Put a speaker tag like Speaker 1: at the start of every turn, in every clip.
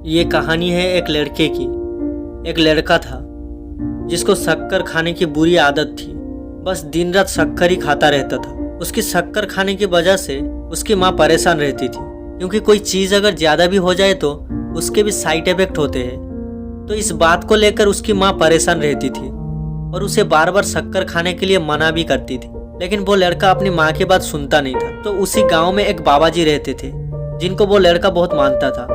Speaker 1: ये कहानी है एक लड़के की। एक लड़का था जिसको शक्कर खाने की बुरी आदत थी। बस दिन रात शक्कर ही खाता रहता था। उसकी शक्कर खाने की वजह से उसकी माँ परेशान रहती थी, क्योंकि कोई चीज़ अगर ज़्यादा भी हो जाए तो उसके भी साइड इफेक्ट होते हैं। तो इस बात को लेकर उसकी माँ परेशान रहती थी और उसे बार बार शक्कर खाने के लिए मना भी करती थी। लेकिन वो लड़का अपनी माँ की बात सुनता नहीं था। तो उसी गाँव में एक बाबा जी रहते थे जिनको वो लड़का बहुत मानता था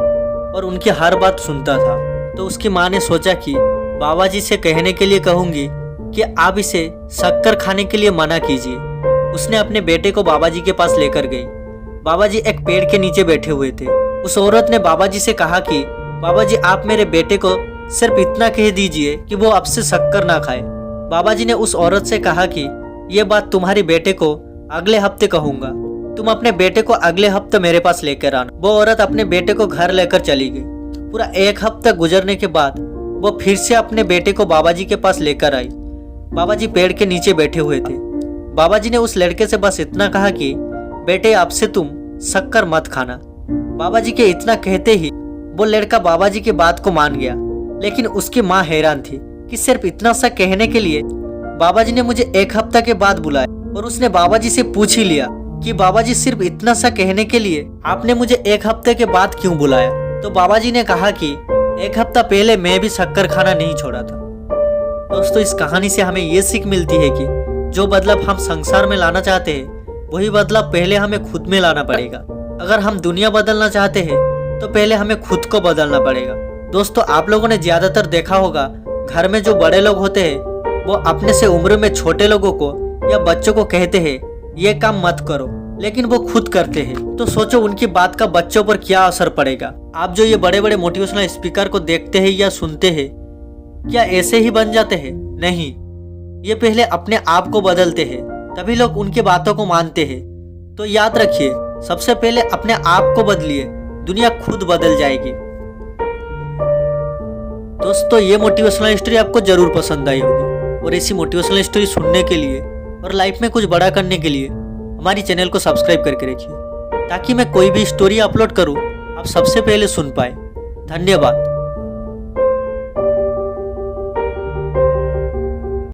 Speaker 1: और उनकी हर बात सुनता था। तो उसकी माँ ने सोचा कि बाबा जी से कहने के लिए कहूँगी कि आप इसे शक्कर खाने के लिए मना कीजिए। उसने अपने बेटे को बाबा जी के पास लेकर गई। बाबा जी एक पेड़ के नीचे बैठे हुए थे। उस औरत ने बाबा जी से कहा कि बाबा जी आप मेरे बेटे को सिर्फ इतना कह दीजिए कि वो अब से शक्कर ना खाए। बाबा जी ने उस औरत से कहा कि ये बात तुम्हारे बेटे को अगले हफ्ते कहूँगा, तुम अपने बेटे को अगले हफ्ते मेरे पास लेकर आना। वो औरत अपने बेटे को घर लेकर चली गई। पूरा एक हफ्ता गुजरने के बाद वो फिर से अपने बेटे को बाबा जी के पास लेकर आई। बाबा जी पेड़ के नीचे बैठे हुए थे। बाबा जी ने उस लड़के से बस इतना कहा कि बेटे अब से तुम शक्कर मत खाना। बाबा जी के इतना कहते ही वो लड़का बाबा जी की बात को मान गया। लेकिन उसकी माँ हैरान थी कि सिर्फ इतना सा कहने के लिए बाबा जी ने मुझे एक हफ्ता के बाद बुलाया। और उसने बाबा जी से पूछ ही लिया कि बाबा जी सिर्फ इतना सा कहने के लिए आपने मुझे एक हफ्ते के बाद क्यों बुलाया। तो बाबा जी ने कहा कि एक हफ्ता पहले मैं भी शक्कर खाना नहीं छोड़ा था। दोस्तों, इस कहानी से हमें ये सीख मिलती है कि जो बदलाव हम संसार में लाना चाहते हैं वही बदलाव पहले हमें खुद में लाना पड़ेगा। अगर हम दुनिया बदलना चाहते हैं तो पहले हमें खुद को बदलना पड़ेगा। दोस्तों, आप लोगों ने ज्यादातर देखा होगा घर में जो बड़े लोग होते हैं वो अपने से उम्र में छोटे लोगों को या बच्चों को कहते हैं ये काम मत करो, लेकिन वो खुद करते हैं। तो सोचो उनकी बात का बच्चों पर क्या असर पड़ेगा। आप जो ये बड़े बड़े मोटिवेशनल स्पीकर को देखते हैं या सुनते हैं, क्या ऐसे ही बन जाते हैं? नहीं, ये पहले अपने आप को बदलते हैं, तभी लोग उनकी बातों को मानते हैं। तो याद रखिए, सबसे पहले अपने आप को बदलिए, दुनिया खुद बदल जाएगी। दोस्तों, ये मोटिवेशनल स्टोरी आपको जरूर पसंद आई होगी और ऐसी मोटिवेशनल स्टोरी सुनने के लिए और लाइफ में कुछ बड़ा करने के लिए हमारी चैनल को सब्सक्राइब करके रखिए, ताकि मैं कोई भी स्टोरी अपलोड करूं आप सबसे पहले सुन पाए। धन्यवाद।